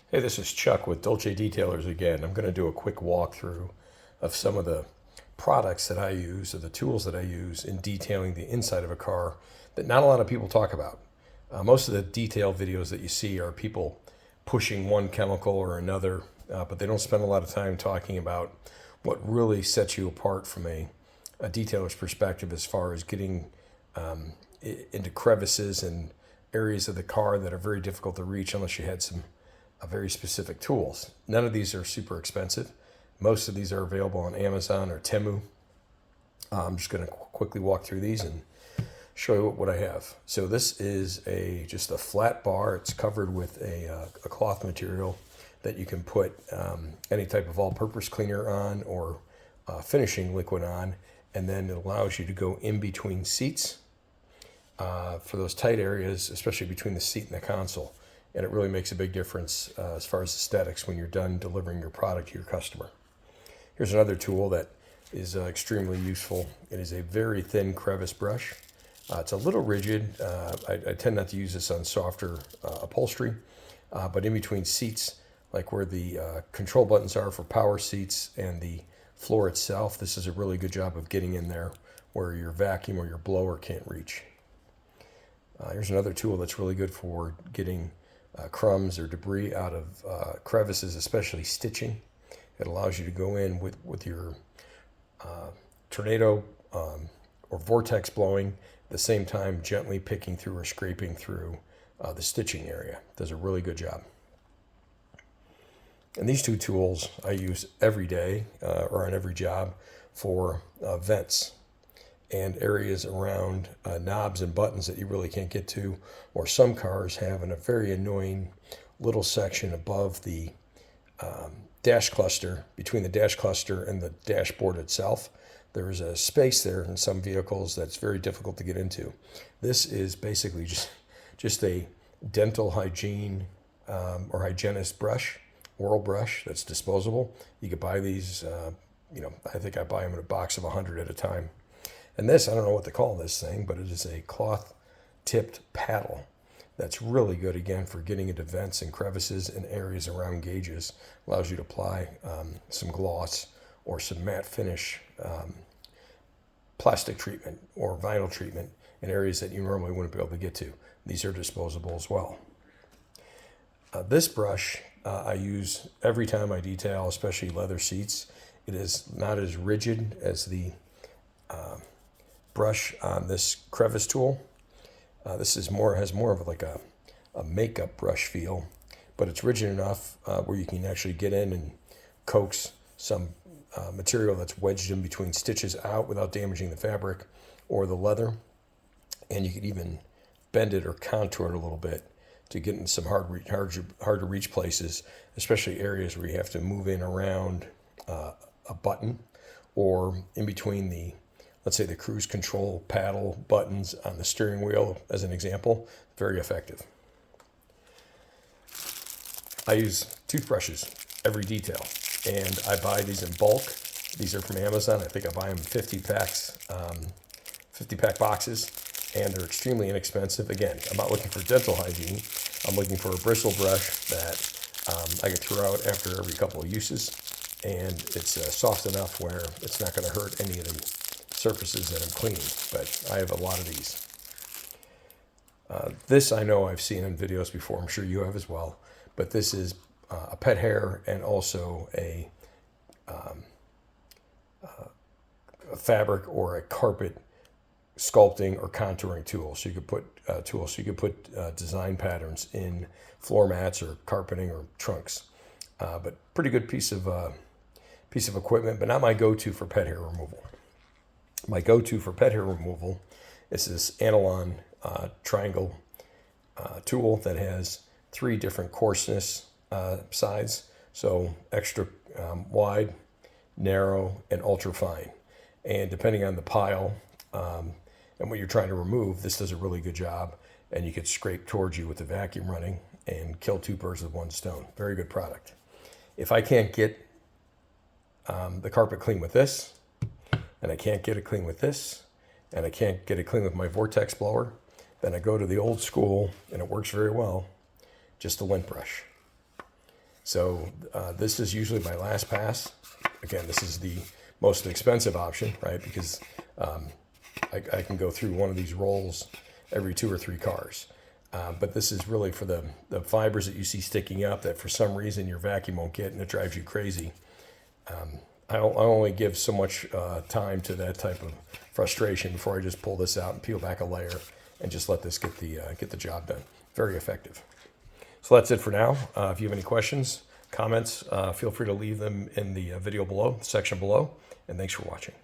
Hey, this is Chuck with Dolce Detailers again. I'm going to do a quick walkthrough of some of the products that I use or the tools that I use in detailing the inside of a car that not a lot of people talk about. Most of the detail videos that you see are people pushing one chemical or another, but they don't spend a lot of time talking about what really sets you apart from a detailer's perspective as far as getting into crevices and areas of the car that are very difficult to reach unless you had some very specific tools. None of these are super expensive. Most of these are available on Amazon or Temu. I'm just going to quickly walk through these and show you what I have. So this is just a flat bar. It's covered with a cloth material that you can put any type of all-purpose cleaner on or finishing liquid on, and then it allows you to go in between seats for those tight areas, especially between the seat and the console. And it really makes a big difference as far as aesthetics when you're done delivering your product to your customer. Here's another tool that is extremely useful. It is a very thin crevice brush. It's a little rigid. I tend not to use this on softer upholstery, but in between seats, like where the control buttons are for power seats and the floor itself, this is a really good job of getting in there where your vacuum or your blower can't reach. Here's another tool that's really good for getting crumbs or debris out of crevices, especially stitching. It allows you to go in with your tornado or vortex blowing, at the same time gently picking through or scraping through the stitching area. Does a really good job. And these two tools I use every day or on every job for vents and areas around knobs and buttons that you really can't get to, or some cars have a very annoying little section above the dash cluster, between the dash cluster and the dashboard itself. There is a space there in some vehicles that's very difficult to get into. This is basically just a dental hygiene or hygienist brush, oral brush that's disposable. You could buy these, I think I buy them in a box of 100 at a time. And this, I don't know what to call this thing, but it is a cloth-tipped paddle that's really good, again, for getting into vents and crevices and areas around gauges. Allows you to apply some gloss or some matte finish plastic treatment or vinyl treatment in areas that you normally wouldn't be able to get to. These are disposable as well. This brush I use every time I detail, especially leather seats. It is not as rigid as the brush on this crevice tool. This has more of like a makeup brush feel, but it's rigid enough where you can actually get in and coax some material that's wedged in between stitches out without damaging the fabric or the leather. And you could even bend it or contour it a little bit to get in some hard to reach places, especially areas where you have to move in around a button or in between let's say the cruise control paddle buttons on the steering wheel, as an example. Very effective. I use toothbrushes every detail, and I buy these in bulk. These are from Amazon. I think I buy them 50 packs, 50-pack boxes, and they're extremely inexpensive. Again, I'm not looking for dental hygiene. I'm looking for a bristle brush that I can throw out after every couple of uses, and it's soft enough where it's not going to hurt any of the surfaces that I'm cleaning, but I have a lot of these. This I know I've seen in videos before. I'm sure you have as well, but this is a pet hair and also a fabric or a carpet sculpting or contouring tool. So you could put design patterns in floor mats or carpeting or trunks. But pretty good piece of equipment, but not my go-to for pet hair removal. My go-to for pet hair removal is this Anilon triangle tool that has 3 different coarseness sides. So extra wide, narrow, and ultra fine. And depending on the pile and what you're trying to remove, this does a really good job. And you could scrape towards you with the vacuum running and kill 2 birds with 1 stone. Very good product. If I can't get the carpet clean with this, and I can't get it clean with this, and I can't get it clean with my vortex blower, then I go to the old school, and it works very well, just a lint brush. So this is usually my last pass. Again, this is the most expensive option, right? Because I can go through one of these rolls every 2 or 3 cars. But this is really for the fibers that you see sticking up that for some reason your vacuum won't get and it drives you crazy. I only give so much time to that type of frustration before I just pull this out and peel back a layer and just let this get the job done. Very effective. So that's it for now. If you have any questions, comments, feel free to leave them in the video below, section below, and thanks for watching.